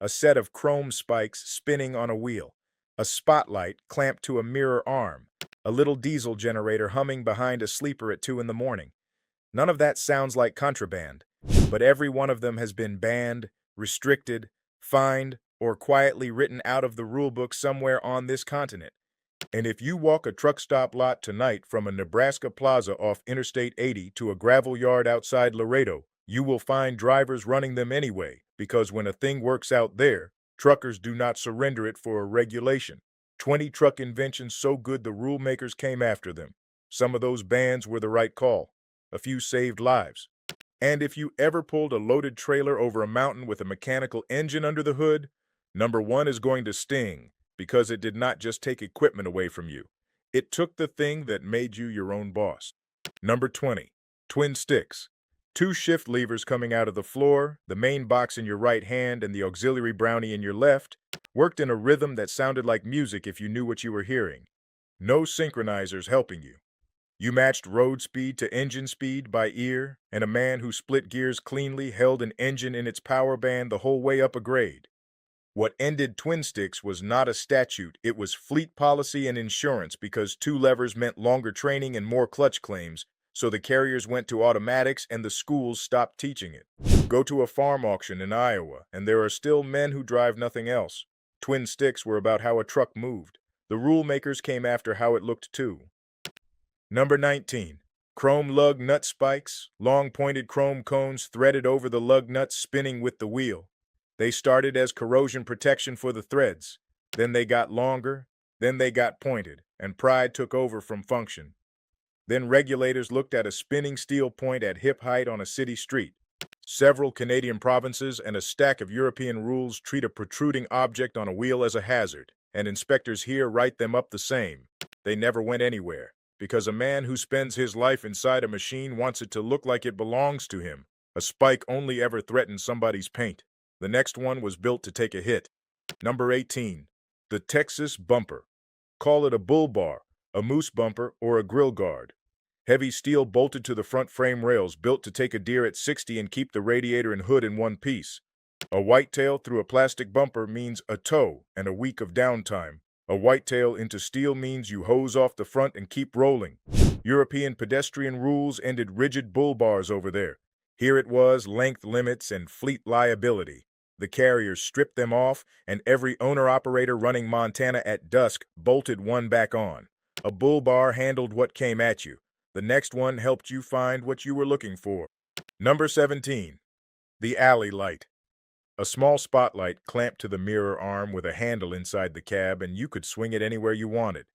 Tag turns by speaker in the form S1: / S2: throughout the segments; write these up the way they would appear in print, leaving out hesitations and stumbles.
S1: a set of chrome spikes spinning on a wheel, a spotlight clamped to a mirror arm, a little diesel generator humming behind a sleeper at 2 in the morning. None of that sounds like contraband, but every one of them has been banned, restricted, fined, or quietly written out of the rulebook somewhere on this continent. And if you walk a truck stop lot tonight from a Nebraska plaza off Interstate 80 to a gravel yard outside Laredo, you will find drivers running them anyway, because when a thing works out there, truckers do not surrender it for a regulation. 20 truck inventions so good the rulemakers came after them. Some of those bans were the right call. A few saved lives. And if you ever pulled a loaded trailer over a mountain with a mechanical engine under the hood, number one is going to sting, because it did not just take equipment away from you. It took the thing that made you your own boss. Number 20, twin sticks. Two shift levers coming out of the floor, the main box in your right hand and the auxiliary brownie in your left, worked in a rhythm that sounded like music if you knew what you were hearing. No synchronizers helping you. You matched road speed to engine speed by ear, and a man who split gears cleanly held an engine in its power band the whole way up a grade. What ended twin sticks was not a statute, it was fleet policy and insurance, because two levers meant longer training and more clutch claims, so the carriers went to automatics and the schools stopped teaching it. Go to a farm auction in Iowa, and there are still men who drive nothing else. Twin sticks were about how a truck moved. The rule makers came after how it looked too. Number 19. Chrome lug nut spikes, long pointed chrome cones threaded over the lug nuts spinning with the wheel. They started as corrosion protection for the threads. Then they got longer, then they got pointed, and pride took over from function. Then regulators looked at a spinning steel point at hip height on a city street. Several Canadian provinces and a stack of European rules treat a protruding object on a wheel as a hazard, and inspectors here write them up the same. They never went anywhere, because a man who spends his life inside a machine wants it to look like it belongs to him. A spike only ever threatens somebody's paint. The next one was built to take a hit. Number 18. The Texas bumper. Call it a bull bar, a moose bumper, or a grill guard. Heavy steel bolted to the front frame rails, built to take a deer at 60 and keep the radiator and hood in one piece. A whitetail through a plastic bumper means a tow and a week of downtime. A whitetail into steel means you hose off the front and keep rolling. European pedestrian rules ended rigid bull bars over there. Here it was length limits and fleet liability. The carriers stripped them off, and every owner-operator running Montana at dusk bolted one back on. A bull bar handled what came at you. The next one helped you find what you were looking for. Number 17. The alley light. A small spotlight clamped to the mirror arm with a handle inside the cab, and you could swing it anywhere you wanted.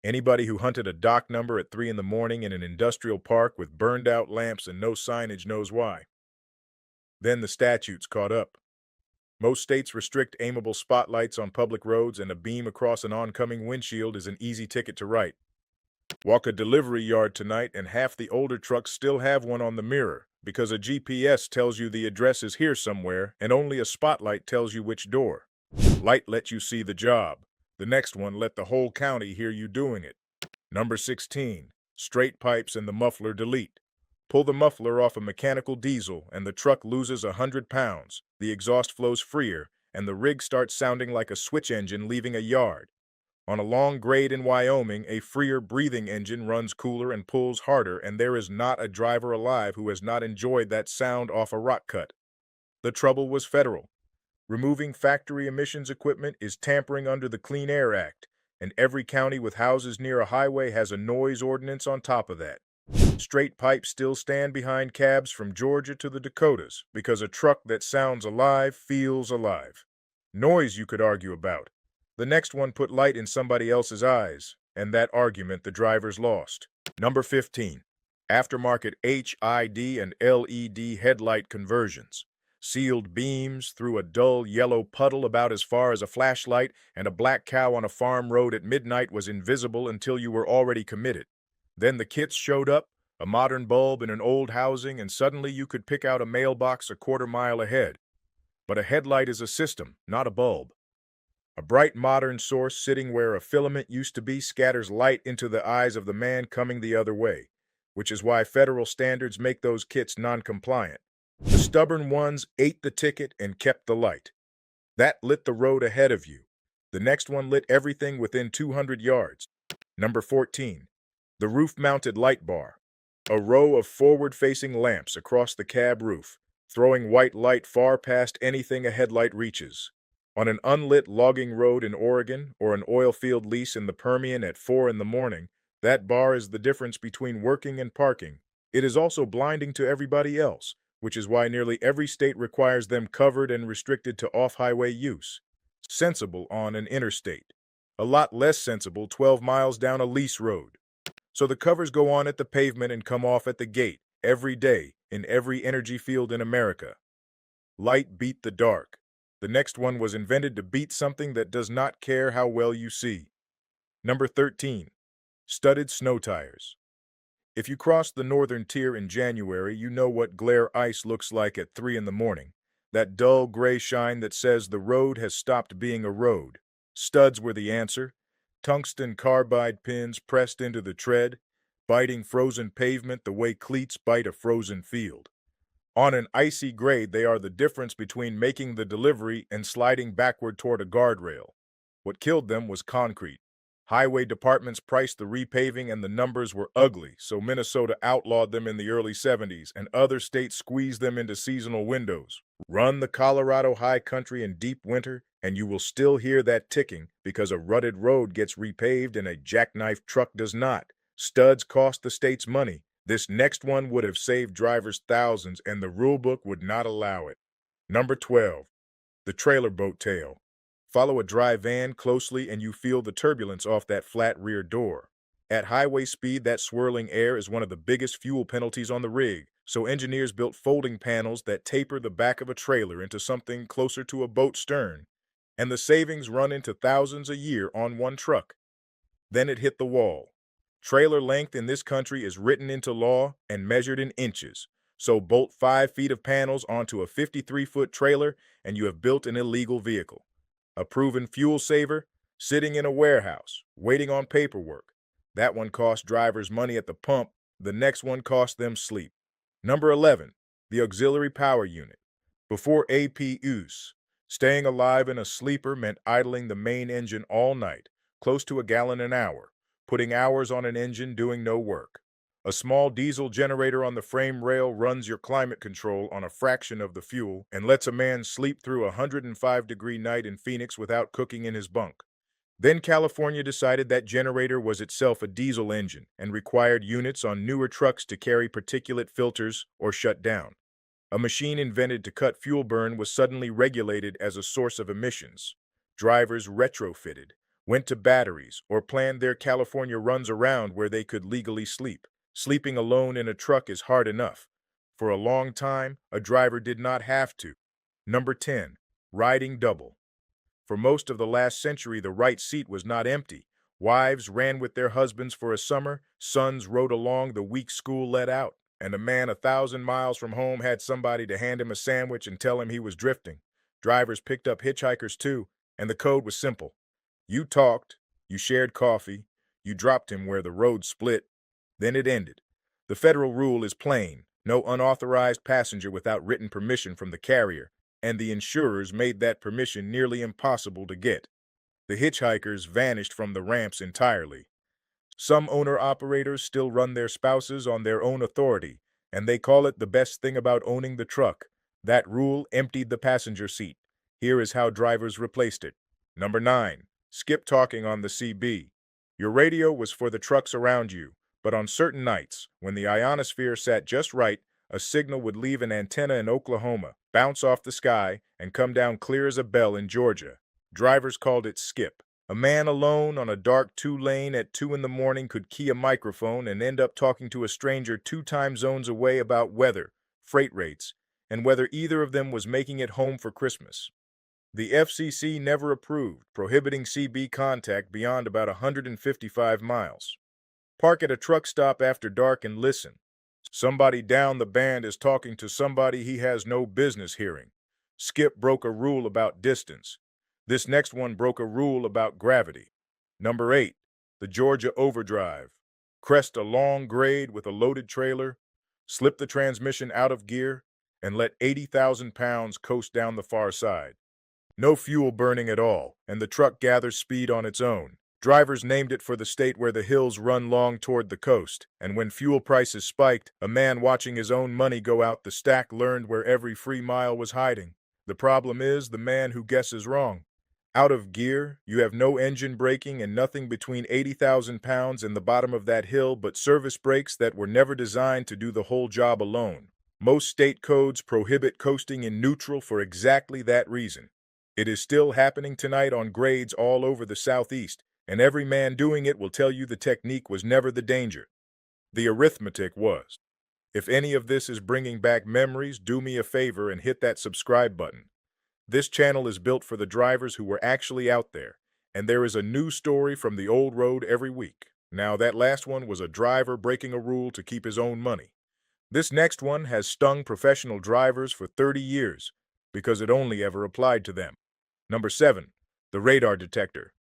S1: Anybody who hunted a dock number at 3 in the morning in an industrial park with burned-out lamps and no signage knows why. Then the statutes caught up. Most states restrict aimable spotlights on public roads, and a beam across an oncoming windshield is an easy ticket to write. Walk a delivery yard tonight, and half the older trucks still have one on the mirror, because a GPS tells you the address is here somewhere, and only a spotlight tells you which door. Light lets you see the job. The next one let the whole county hear you doing it. Number 16. Straight pipes and the muffler delete. Pull the muffler off a mechanical diesel, and the truck loses 100 pounds. The exhaust flows freer, and the rig starts sounding like a switch engine leaving a yard. On a long grade in Wyoming, a freer breathing engine runs cooler and pulls harder, and there is not a driver alive who has not enjoyed that sound off a rock cut. The trouble was federal. Removing factory emissions equipment is tampering under the Clean Air Act, and every county with houses near a highway has a noise ordinance on top of that. Straight pipes still stand behind cabs from Georgia to the Dakotas, because a truck that sounds alive feels alive. Noise you could argue about. The next one put light in somebody else's eyes, and that argument the drivers lost. Number 15. Aftermarket HID and LED headlight conversions. Sealed beams through a dull yellow puddle about as far as a flashlight, and a black cow on a farm road at midnight was invisible until you were already committed. Then the kits showed up, a modern bulb in an old housing, and suddenly you could pick out a mailbox a quarter mile ahead. But a headlight is a system, not a bulb. A bright modern source sitting where a filament used to be scatters light into the eyes of the man coming the other way, which is why federal standards make those kits non-compliant. The stubborn ones ate the ticket and kept the light. That lit the road ahead of you. The next one lit everything within 200 yards. Number 14. The roof-mounted light bar. A row of forward-facing lamps across the cab roof, throwing white light far past anything a headlight reaches. On an unlit logging road in Oregon or an oil field lease in the Permian at 4 in the morning, that bar is the difference between working and parking. It is also blinding to everybody else, which is why nearly every state requires them covered and restricted to off-highway use. Sensible on an interstate. A lot less sensible 12 miles down a lease road. So the covers go on at the pavement and come off at the gate, every day, in every energy field in America. Light beat the dark. The next one was invented to beat something that does not care how well you see. Number 13. Studded snow tires. If you cross the northern tier in January, you know what glare ice looks like at 3 in the morning. That dull gray shine that says the road has stopped being a road. Studs were the answer. Tungsten carbide pins pressed into the tread, biting frozen pavement the way cleats bite a frozen field. On an icy grade, they are the difference between making the delivery and sliding backward toward a guardrail. What killed them was concrete. Highway departments priced the repaving and the numbers were ugly, so Minnesota outlawed them in the early 70s and other states squeezed them into seasonal windows. Run the Colorado high country in deep winter and you will still hear that ticking because a rutted road gets repaved and a jackknife truck does not. Studs cost the states money. This next one would have saved drivers thousands and the rulebook would not allow it. Number 12. The trailer boat tail. Follow a dry van closely and you feel the turbulence off that flat rear door. At highway speed, that swirling air is one of the biggest fuel penalties on the rig, so engineers built folding panels that taper the back of a trailer into something closer to a boat stern, and the savings run into thousands a year on one truck. Then it hit the wall. Trailer length in this country is written into law and measured in inches, so bolt 5 feet of panels onto a 53-foot trailer and you have built an illegal vehicle. A proven fuel saver, sitting in a warehouse, waiting on paperwork. That one cost drivers money at the pump, the next one cost them sleep. Number 11, the auxiliary power unit. Before APUs, staying alive in a sleeper meant idling the main engine all night, close to a gallon an hour, putting hours on an engine doing no work. A small diesel generator on the frame rail runs your climate control on a fraction of the fuel and lets a man sleep through a 105-degree night in Phoenix without cooking in his bunk. Then California decided that generator was itself a diesel engine and required units on newer trucks to carry particulate filters or shut down. A machine invented to cut fuel burn was suddenly regulated as a source of emissions. Drivers retrofitted, went to batteries, or planned their California runs around where they could legally sleep. Sleeping alone in a truck is hard enough. For a long time, a driver did not have to. Number 10. Riding double. For most of the last century, the right seat was not empty. Wives ran with their husbands for a summer, sons rode along the week school let out, and a man 1,000 miles from home had somebody to hand him a sandwich and tell him he was drifting. Drivers picked up hitchhikers too, and the code was simple. You talked, you shared coffee, you dropped him where the road split. Then it ended. The federal rule is plain: no unauthorized passenger without written permission from the carrier, and the insurers made that permission nearly impossible to get. The hitchhikers vanished from the ramps entirely. Some owner-operators still run their spouses on their own authority, and they call it the best thing about owning the truck. That rule emptied the passenger seat. Here is how drivers replaced it. Number 9. Skip talking on the CB. Your radio was for the trucks around you. But on certain nights, when the ionosphere sat just right, a signal would leave an antenna in Oklahoma, bounce off the sky, and come down clear as a bell in Georgia. Drivers called it skip. A man alone on a dark 2-lane at 2 in the morning could key a microphone and end up talking to a stranger 2 time zones away about weather, freight rates, and whether either of them was making it home for Christmas. The FCC never approved, prohibiting CB contact beyond about 155 miles. Park at a truck stop after dark and listen. Somebody down the band is talking to somebody he has no business hearing. Skip broke a rule about distance. This next one broke a rule about gravity. Number 8. The Georgia overdrive. Crest a long grade with a loaded trailer, slip the transmission out of gear, and let 80,000 pounds coast down the far side. No fuel burning at all, and the truck gathers speed on its own. Drivers named it for the state where the hills run long toward the coast, and when fuel prices spiked, a man watching his own money go out the stack learned where every free mile was hiding. The problem is the man who guesses wrong. Out of gear, you have no engine braking and nothing between 80,000 pounds and the bottom of that hill but service brakes that were never designed to do the whole job alone. Most state codes prohibit coasting in neutral for exactly that reason. It is still happening tonight on grades all over the Southeast, and every man doing it will tell you the technique was never the danger. The arithmetic was. If any of this is bringing back memories, do me a favor and hit that subscribe button. This channel is built for the drivers who were actually out there, and there is a new story from the old road every week. Now, that last one was a driver breaking a rule to keep his own money. This next one has stung professional drivers for 30 years because it only ever applied to them. Number 7. The radar detector.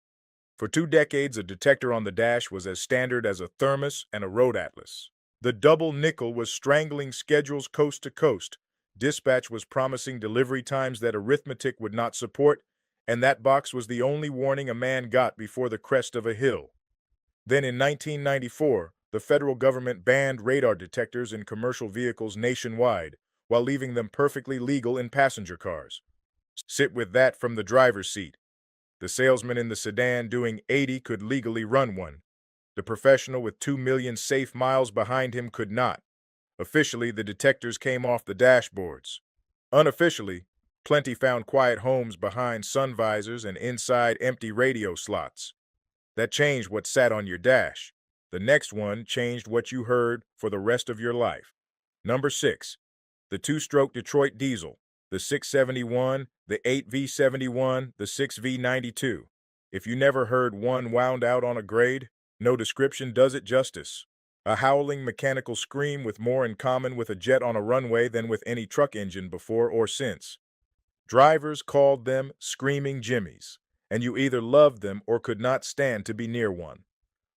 S1: For 2 decades, a detector on the dash was as standard as a thermos and a road atlas. The double nickel was strangling schedules coast to coast. Dispatch was promising delivery times that arithmetic would not support, and that box was the only warning a man got before the crest of a hill. Then in 1994, the federal government banned radar detectors in commercial vehicles nationwide, while leaving them perfectly legal in passenger cars. Sit with that from the driver's seat. The salesman in the sedan doing 80 could legally run one. The professional with 2 million safe miles behind him could not. Officially, the detectors came off the dashboards. Unofficially, plenty found quiet homes behind sun visors and inside empty radio slots. That changed what sat on your dash. The next one changed what you heard for the rest of your life. Number 6. The 2-stroke Detroit diesel, the 671, the 8V71, the 6V92. If you never heard one wound out on a grade, no description does it justice. A howling mechanical scream with more in common with a jet on a runway than with any truck engine before or since. Drivers called them screaming jimmies, and you either loved them or could not stand to be near one.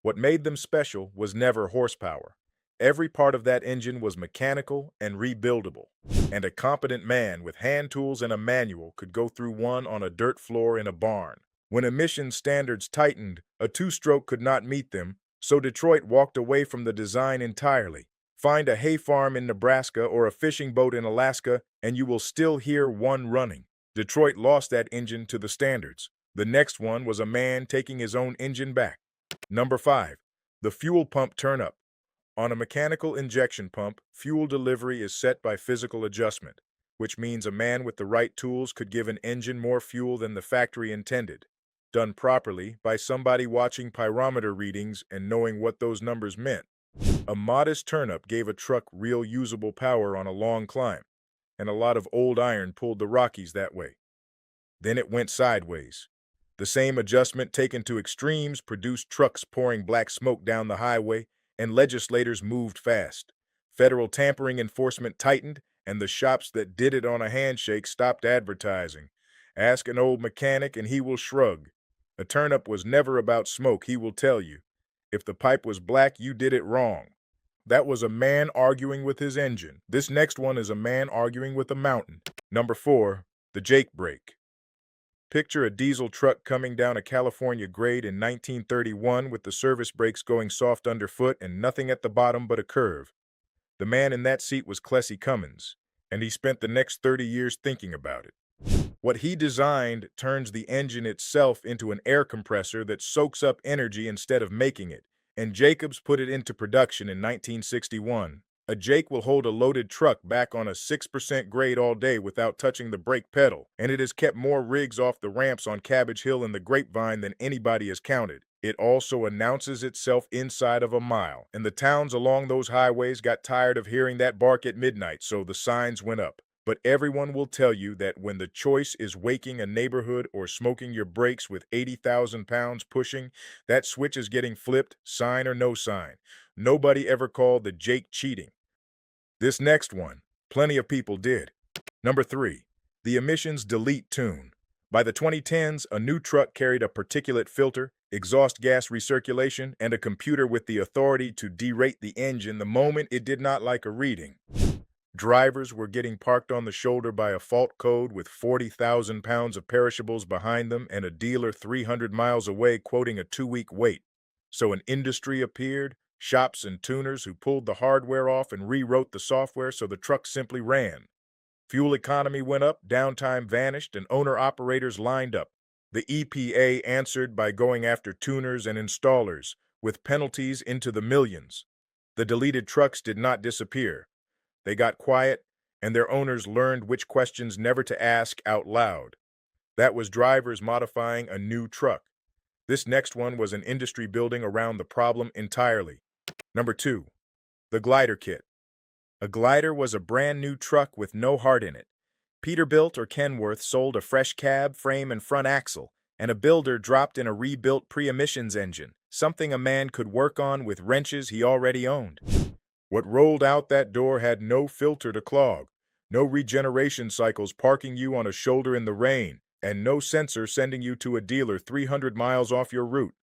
S1: What made them special was never horsepower. Every part of that engine was mechanical and rebuildable, and a competent man with hand tools and a manual could go through one on a dirt floor in a barn. When emissions standards tightened, a 2-stroke could not meet them, so Detroit walked away from the design entirely. Find a hay farm in Nebraska or a fishing boat in Alaska, and you will still hear one running. Detroit lost that engine to the standards. The next one was a man taking his own engine back. Number 5. The fuel pump turn-up. On a mechanical injection pump, fuel delivery is set by physical adjustment, which means a man with the right tools could give an engine more fuel than the factory intended. Done properly by somebody watching pyrometer readings and knowing what those numbers meant. A modest turn-up gave a truck real usable power on a long climb, and a lot of old iron pulled the Rockies that way. Then it went sideways. The same adjustment taken to extremes produced trucks pouring black smoke down the highway, and legislators moved fast. Federal tampering enforcement tightened, and the shops that did it on a handshake stopped advertising. Ask an old mechanic and he will shrug. A turn-up was never about smoke, he will tell you. If the pipe was black, you did it wrong. That was a man arguing with his engine. This next one is a man arguing with a mountain. Number 4. The Jake brake. Picture a diesel truck coming down a California grade in 1931 with the service brakes going soft underfoot and nothing at the bottom but a curve. The man in that seat was Clessy Cummins, and he spent the next 30 years thinking about it. What he designed turns the engine itself into an air compressor that soaks up energy instead of making it, and Jacobs put it into production in 1961. A Jake will hold a loaded truck back on a 6% grade all day without touching the brake pedal, and it has kept more rigs off the ramps on Cabbage Hill and the Grapevine than anybody has counted. It also announces itself inside of a mile, and the towns along those highways got tired of hearing that bark at midnight, so the signs went up. But everyone will tell you that when the choice is waking a neighborhood or smoking your brakes with 80,000 pounds pushing, that switch is getting flipped, sign or no sign. Nobody ever called the Jake cheating. This next one, plenty of people did. Number 3. The emissions delete tune. By the 2010s, a new truck carried a particulate filter, exhaust gas recirculation, and a computer with the authority to derate the engine the moment it did not like a reading. Drivers were getting parked on the shoulder by a fault code with 40,000 pounds of perishables behind them and a dealer 300 miles away quoting a 2-week wait. So an industry appeared, shops and tuners who pulled the hardware off and rewrote the software so the truck simply ran. Fuel economy went up, downtime vanished, and owner-operators lined up. The EPA answered by going after tuners and installers, with penalties into the millions. The deleted trucks did not disappear. They got quiet, and their owners learned which questions never to ask out loud. That was drivers modifying a new truck. This next one was an industry building around the problem entirely. Number 2. The glider kit. A glider was a brand new truck with no heart in it. Peterbilt or Kenworth sold a fresh cab, frame, and front axle, and a builder dropped in a rebuilt pre-emissions engine, something a man could work on with wrenches he already owned. What rolled out that door had no filter to clog, no regeneration cycles parking you on a shoulder in the rain, and no sensor sending you to a dealer 300 miles off your route.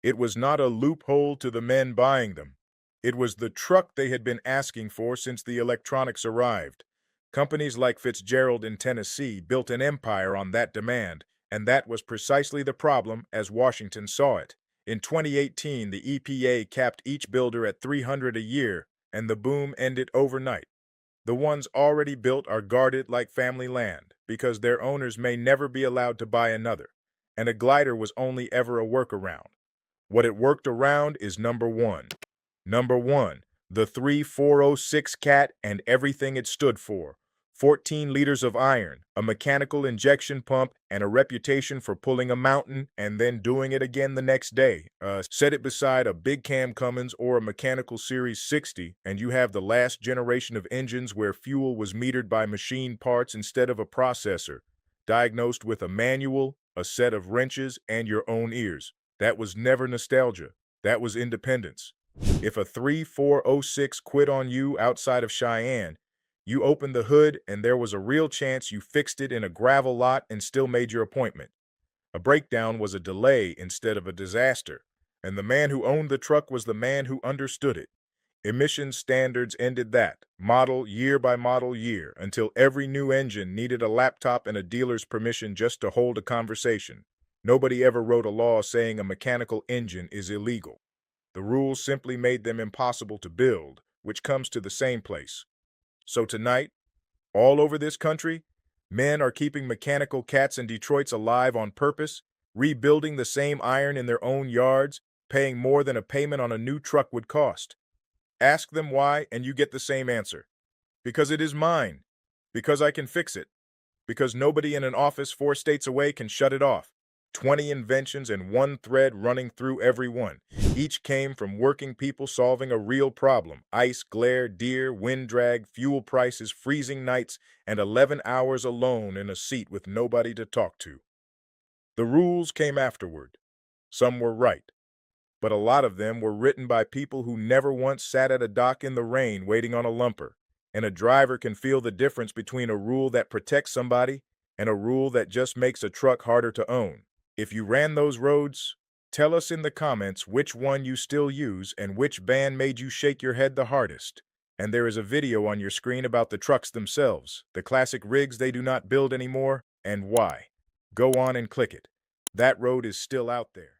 S1: It was not a loophole to the men buying them. It was the truck they had been asking for since the electronics arrived. Companies like Fitzgerald in Tennessee built an empire on that demand, and that was precisely the problem as Washington saw it. In 2018, the EPA capped each builder at $300 a year, and the boom ended overnight. The ones already built are guarded like family land, because their owners may never be allowed to buy another, and a glider was only ever a workaround. What it worked around is number 1. Number 1, the 3406 Cat and everything it stood for. 14 liters of iron, a mechanical injection pump, and a reputation for pulling a mountain and then doing it again the next day. Set it beside a big cam Cummins or a mechanical Series 60, and you have the last generation of engines where fuel was metered by machine parts instead of a processor, diagnosed with a manual, a set of wrenches, and your own ears. That was never nostalgia. That was independence. If a 3406 quit on you outside of Cheyenne, you opened the hood and there was a real chance you fixed it in a gravel lot and still made your appointment. A breakdown was a delay instead of a disaster, and the man who owned the truck was the man who understood it. Emission standards ended that, model year by model year, until every new engine needed a laptop and a dealer's permission just to hold a conversation. Nobody ever wrote a law saying a mechanical engine is illegal. The rules simply made them impossible to build, which comes to the same place. So tonight, all over this country, men are keeping mechanical cats and Detroits alive on purpose, rebuilding the same iron in their own yards, paying more than a payment on a new truck would cost. Ask them why, and you get the same answer. Because it is mine. Because I can fix it. Because nobody in an office 4 states away can shut it off. 20 inventions and one thread running through every one. Each came from working people solving a real problem. Ice, glare, deer, wind drag, fuel prices, freezing nights, and 11 hours alone in a seat with nobody to talk to. The rules came afterward. Some were right, but a lot of them were written by people who never once sat at a dock in the rain waiting on a lumper. And a driver can feel the difference between a rule that protects somebody and a rule that just makes a truck harder to own. If you ran those roads, tell us in the comments which one you still use and which band made you shake your head the hardest. And there is a video on your screen about the trucks themselves, the classic rigs they do not build anymore, and why. Go on and click it. That road is still out there.